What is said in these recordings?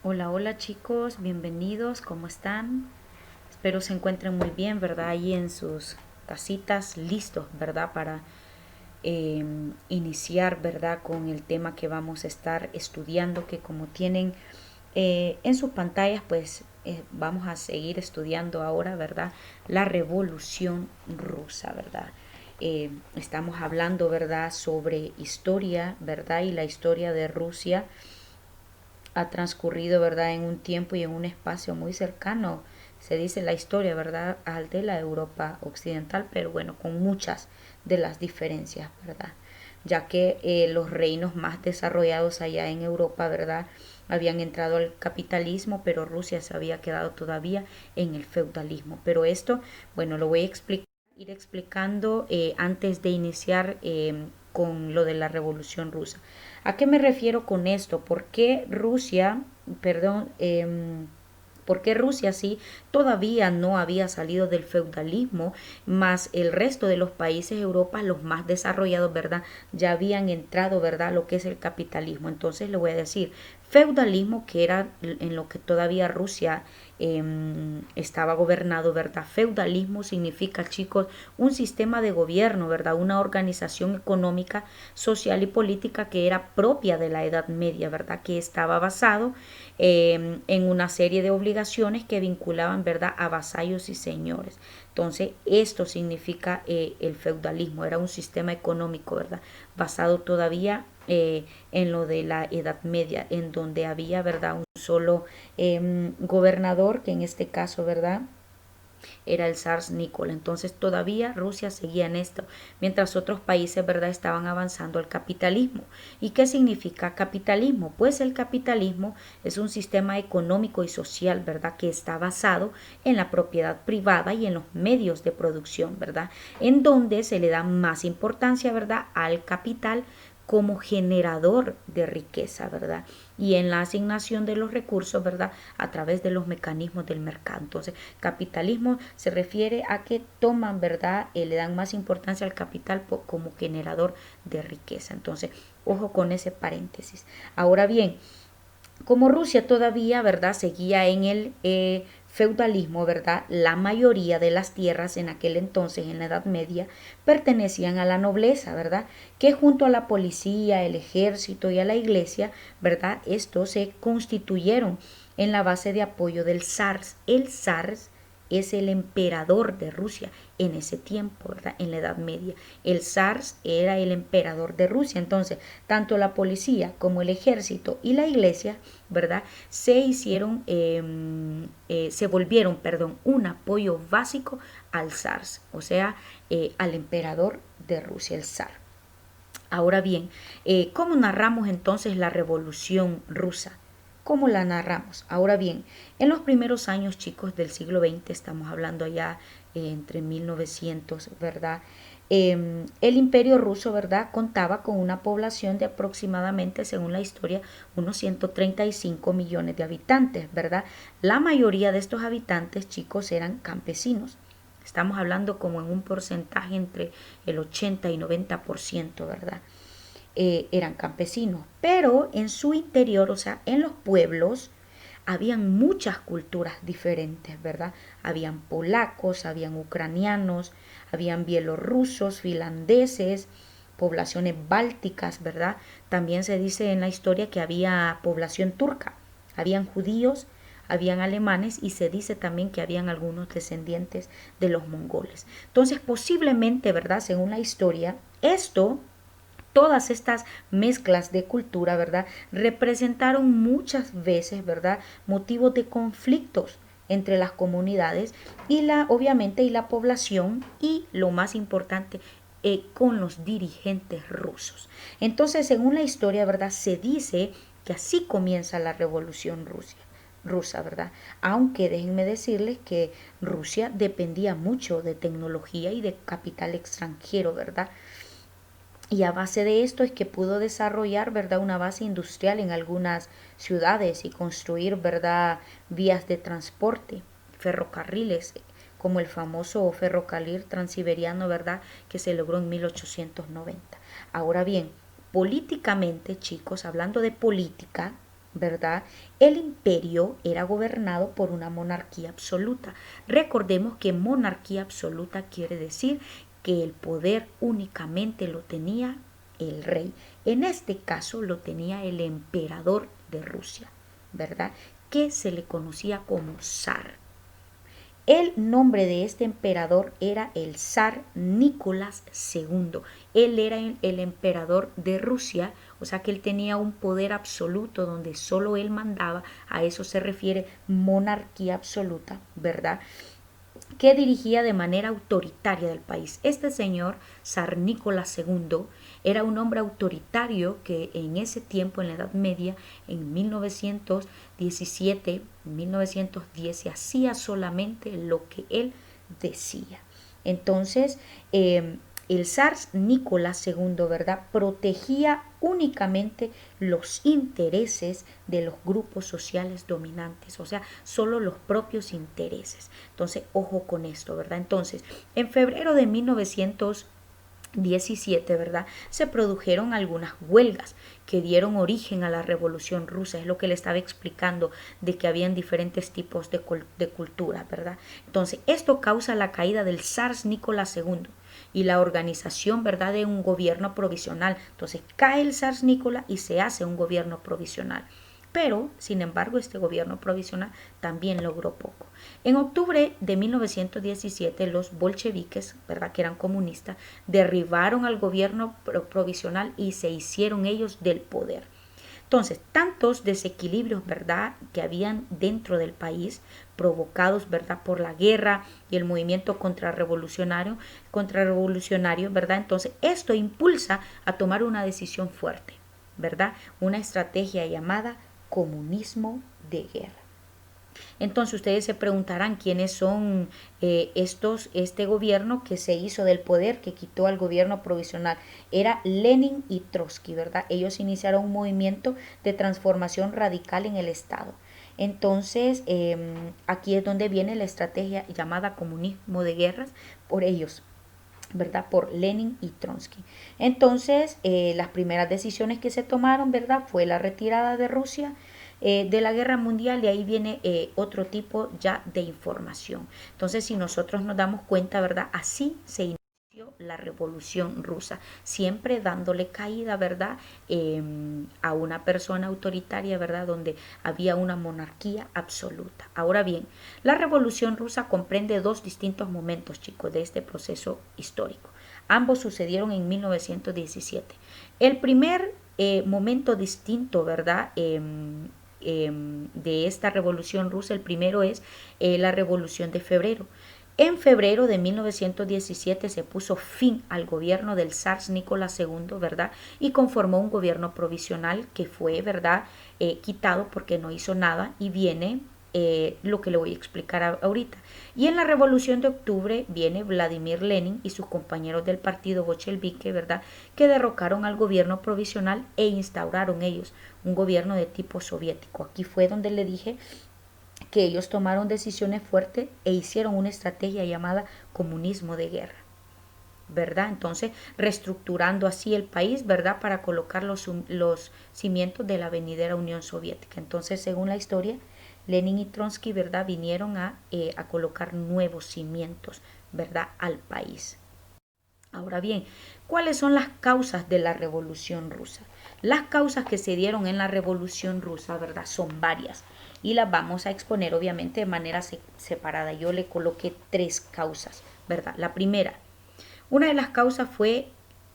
Hola, hola chicos, bienvenidos, ¿cómo están? Espero se encuentren muy bien, ¿verdad? Ahí en sus casitas, listos, ¿verdad? Para eh, iniciar, ¿verdad? Con el tema que vamos a estar estudiando, que como tienen en sus pantallas, pues vamos a seguir estudiando ahora, ¿verdad? La Revolución Rusa, ¿verdad? Estamos hablando, ¿verdad? Sobre historia, ¿verdad? Y la historia de Rusia ha transcurrido, ¿verdad?, en un tiempo y en un espacio muy cercano, se dice la historia, ¿verdad?, al de la Europa occidental, pero bueno, con muchas de las diferencias, ¿verdad? Ya que los reinos más desarrollados allá en Europa, ¿verdad?, habían entrado al capitalismo, pero Rusia se había quedado todavía en el feudalismo. Pero esto, bueno, lo voy a explicar, ir explicando antes de iniciar con lo de la Revolución Rusa. ¿A qué me refiero con esto? ¿Por qué Rusia, perdón, por qué Rusia sí todavía no había salido del feudalismo, más el resto de los países de Europa, los más desarrollados, ¿verdad? Ya habían entrado, ¿verdad?, lo que es el capitalismo. Entonces le voy a decir, feudalismo, que era en lo que todavía Rusia estaba gobernado, ¿verdad? Feudalismo significa, chicos, un sistema de gobierno, ¿verdad? Una organización económica, social y política que era propia de la Edad Media, ¿verdad? Que estaba basado en una serie de obligaciones que vinculaban, ¿verdad?, a vasallos y señores. Entonces, esto significa el feudalismo, era un sistema económico, ¿verdad?, basado todavía en lo de la Edad Media, en donde había, ¿verdad?, un solo gobernador, que en este caso, ¿verdad?, era el zar Nicolás. Entonces todavía Rusia seguía en esto, mientras otros países, ¿verdad?, estaban avanzando al capitalismo. ¿Y qué significa capitalismo? Pues el capitalismo es un sistema económico y social, ¿verdad?, que está basado en la propiedad privada y en los medios de producción, ¿verdad?, en donde se le da más importancia, ¿verdad?, al capital como generador de riqueza, ¿verdad? Y en la asignación de los recursos, ¿verdad?, a través de los mecanismos del mercado. Entonces, capitalismo se refiere a que toman, ¿verdad?, le dan más importancia al capital como generador de riqueza. Entonces, ojo con ese paréntesis. Ahora bien, como Rusia todavía, ¿verdad?, seguía en el feudalismo, ¿verdad?, la mayoría de las tierras en aquel entonces, en la Edad Media, pertenecían a la nobleza, ¿verdad?, que junto a la policía, el ejército y a la iglesia, ¿verdad?, estos se constituyeron en la base de apoyo del zar. El zar es el emperador de Rusia en ese tiempo, ¿verdad?, en la Edad Media. El zar era el emperador de Rusia. Entonces, tanto la policía como el ejército y la iglesia, ¿verdad?, se volvieron, perdón, un apoyo básico al zar, o sea, al emperador de Rusia, el zar. Ahora bien, ¿cómo narramos entonces la Revolución Rusa? ¿Cómo la narramos? Ahora bien, en los primeros años, chicos, del siglo XX, estamos hablando allá entre 1900, ¿verdad? El imperio ruso, ¿verdad?, contaba con una población de aproximadamente, según la historia, unos 135 millones de habitantes, ¿verdad? La mayoría de estos habitantes, chicos, eran campesinos. Estamos hablando como en un porcentaje entre el 80 y 90%, ¿verdad? Eran campesinos, pero en su interior, o sea, en los pueblos, habían muchas culturas diferentes, ¿verdad? Habían polacos, habían ucranianos, habían bielorrusos, finlandeses, poblaciones bálticas, ¿verdad? También se dice en la historia que había población turca, habían judíos, habían alemanes y se dice también que habían algunos descendientes de los mongoles. Entonces, posiblemente, ¿verdad?, según la historia, todas estas mezclas de cultura, ¿verdad?, representaron muchas veces, ¿verdad?, motivos de conflictos entre las comunidades y obviamente, y la población, y lo más importante, con los dirigentes rusos. Entonces, según la historia, ¿verdad?, se dice que así comienza la revolución rusa, ¿verdad? Aunque déjenme decirles que Rusia dependía mucho de tecnología y de capital extranjero, ¿verdad? Y a base de esto es que pudo desarrollar, ¿verdad?, una base industrial en algunas ciudades y construir, ¿verdad?, vías de transporte, ferrocarriles, como el famoso ferrocarril transiberiano, ¿verdad?, que se logró en 1890. Ahora bien, políticamente, chicos, hablando de política, ¿verdad? El imperio era gobernado por una monarquía absoluta. Recordemos que monarquía absoluta quiere decir que el poder únicamente lo tenía el rey. En este caso lo tenía el emperador de Rusia, ¿verdad? Que se le conocía como zar. El nombre de este emperador era el zar Nicolás II. Él era el emperador de Rusia, o sea que él tenía un poder absoluto donde solo él mandaba. A eso se refiere monarquía absoluta, ¿verdad? Que dirigía de manera autoritaria del país. Este señor, zar Nicolás II, era un hombre autoritario que en ese tiempo, en la Edad Media, en 1917, 1910, se hacía solamente lo que él decía. Entonces, el zar Nicolás II, ¿verdad?, protegía únicamente los intereses de los grupos sociales dominantes, o sea, solo los propios intereses. Entonces, ojo con esto, ¿verdad? Entonces, en febrero de 1917, ¿verdad? Se produjeron algunas huelgas que dieron origen a la Revolución Rusa. Es lo que le estaba explicando, de que habían diferentes tipos de cultura, ¿verdad? Entonces, esto causa la caída del zar Nicolás II y la organización, ¿verdad?, de un gobierno provisional. Entonces, cae el zar Nicolás y se hace un gobierno provisional. Pero, sin embargo, este gobierno provisional también logró poco. En octubre de 1917, los bolcheviques, ¿verdad?, que eran comunistas, derribaron al gobierno provisional y se hicieron ellos del poder. Entonces, tantos desequilibrios, ¿verdad?, que habían dentro del país, provocados, ¿verdad?, por la guerra y el movimiento contrarrevolucionario, ¿verdad? Entonces, esto impulsa a tomar una decisión fuerte, ¿verdad? Una estrategia llamada comunismo de guerra. Entonces ustedes se preguntarán quiénes son este gobierno que se hizo del poder, que quitó al gobierno provisional. Era Lenin y Trotsky, ¿verdad? Ellos iniciaron un movimiento de transformación radical en el Estado. Entonces, aquí es donde viene la estrategia llamada comunismo de guerras por ellos, ¿verdad? Por Lenin y Trotsky. Entonces, las primeras decisiones que se tomaron, ¿verdad?, fue la retirada de Rusia de la guerra mundial, y ahí viene otro tipo ya de información. Entonces, si nosotros nos damos cuenta, ¿verdad?, así se inició la revolución rusa, siempre dándole caída, ¿verdad?, a una persona autoritaria, ¿verdad?, donde había una monarquía absoluta. Ahora bien, la revolución rusa comprende dos distintos momentos, chicos, de este proceso histórico. Ambos sucedieron en 1917. El primer momento distinto, ¿verdad?, de esta revolución rusa, el primero es la revolución de febrero. En febrero de 1917 se puso fin al gobierno del zar Nicolás II, ¿verdad? Y conformó un gobierno provisional que fue, ¿verdad?, quitado porque no hizo nada, y viene lo que le voy a explicar ahorita. Y en la revolución de octubre viene Vladimir Lenin y sus compañeros del partido bolchevique, ¿verdad?, que derrocaron al gobierno provisional e instauraron ellos un gobierno de tipo soviético. Aquí fue donde le dije que ellos tomaron decisiones fuertes e hicieron una estrategia llamada comunismo de guerra, ¿verdad? Entonces, reestructurando así el país, ¿verdad?, para colocar los cimientos de la venidera Unión Soviética. Entonces, según la historia, Lenin y Trotsky, ¿verdad?, vinieron a colocar nuevos cimientos, ¿verdad?, al país. Ahora bien, ¿cuáles son las causas de la Revolución Rusa? Las causas que se dieron en la Revolución Rusa, ¿verdad?, son varias, y las vamos a exponer obviamente de manera separada. Yo le coloqué tres causas, ¿verdad? La primera, una de las causas fue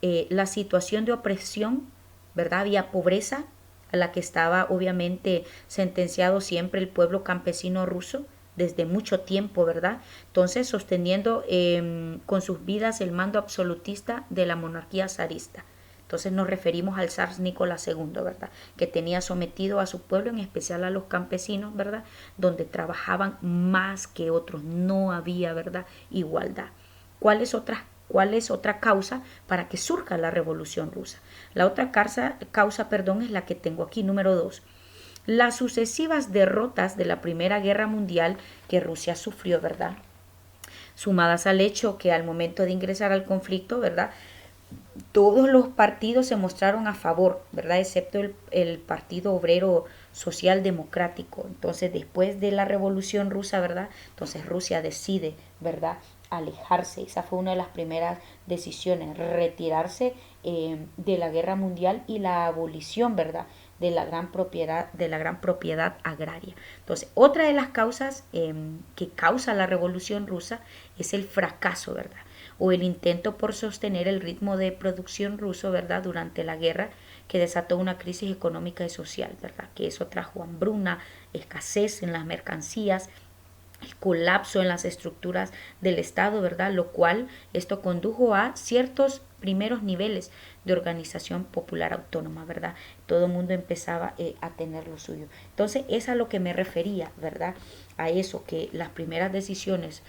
la situación de opresión, ¿verdad? Había pobreza a la que estaba obviamente sentenciado siempre el pueblo campesino ruso desde mucho tiempo, ¿verdad? Entonces, sosteniendo con sus vidas el mando absolutista de la monarquía zarista. Entonces nos referimos al zar Nicolás II, ¿verdad?, que tenía sometido a su pueblo, en especial a los campesinos, ¿verdad?, donde trabajaban más que otros, no había, ¿verdad?, igualdad. ¿Cuál es otra causa para que surja la revolución rusa? La otra causa, es la que tengo aquí, número 2. Las sucesivas derrotas de la Primera Guerra Mundial que Rusia sufrió, ¿verdad?, sumadas al hecho que al momento de ingresar al conflicto, ¿verdad?, todos los partidos se mostraron a favor, ¿verdad?, excepto el Partido Obrero social democrático. Entonces, después de la Revolución Rusa, ¿verdad? Entonces Rusia decide, ¿verdad?, alejarse. Esa fue una de las primeras decisiones, retirarse de la guerra mundial y la abolición, ¿verdad?, de la gran propiedad agraria. Entonces, otra de las causas que causa la Revolución Rusa es el fracaso, ¿verdad?, o el intento por sostener el ritmo de producción ruso, ¿verdad?, durante la guerra, que desató una crisis económica y social, ¿verdad?, que eso trajo hambruna, escasez en las mercancías, el colapso en las estructuras del Estado, ¿verdad? Lo cual esto condujo a ciertos primeros niveles de organización popular autónoma, ¿verdad? Todo el mundo empezaba a tener lo suyo. Entonces, es a lo que me refería, ¿verdad? A eso, que las primeras decisiones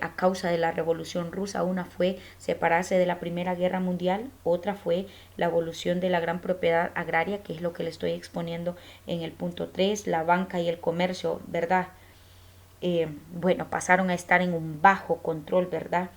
a causa de la Revolución Rusa, una fue separarse de la Primera Guerra Mundial, otra fue la evolución de la gran propiedad agraria, que es lo que le estoy exponiendo en el punto 3, la banca y el comercio, ¿verdad? Bueno, pasaron a estar en un bajo control, ¿verdad?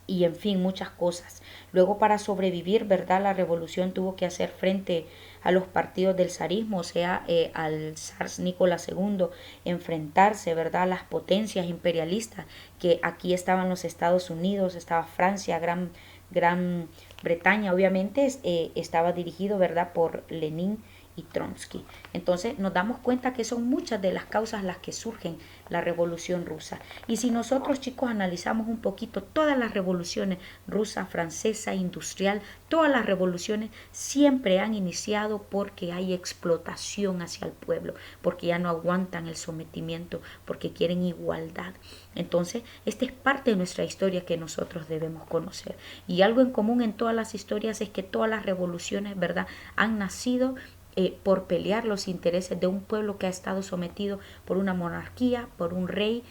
Y en fin, muchas cosas. Luego, para sobrevivir, ¿verdad?, la revolución tuvo que hacer frente a los partidos del zarismo, o sea, al zar Nicolás II, enfrentarse, ¿verdad?, a las potencias imperialistas, que aquí estaban los Estados Unidos, estaba Francia, Gran Bretaña, obviamente, estaba dirigido, ¿verdad?, por Lenin y Trotsky. Entonces nos damos cuenta que son muchas de las causas las que surgen la Revolución Rusa. Y si nosotros, chicos, analizamos un poquito todas las revoluciones rusa, francesa, industrial, todas las revoluciones siempre han iniciado porque hay explotación hacia el pueblo, porque ya no aguantan el sometimiento, porque quieren igualdad. Entonces, esta es parte de nuestra historia que nosotros debemos conocer. Y algo en común en todas las historias es que todas las revoluciones, ¿verdad?, han nacido por pelear los intereses de un pueblo que ha estado sometido por una monarquía, por un rey,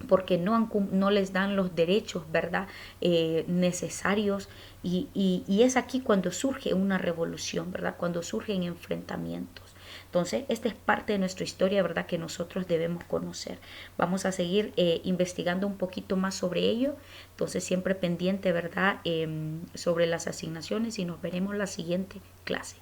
porque no les dan los derechos, ¿verdad?, necesarios. Y es aquí cuando surge una revolución, ¿verdad?, cuando surgen enfrentamientos. Entonces, esta es parte de nuestra historia, ¿verdad?, que nosotros debemos conocer. Vamos a seguir investigando un poquito más sobre ello. Entonces, siempre pendiente, ¿verdad?, sobre las asignaciones, y nos veremos la siguiente clase.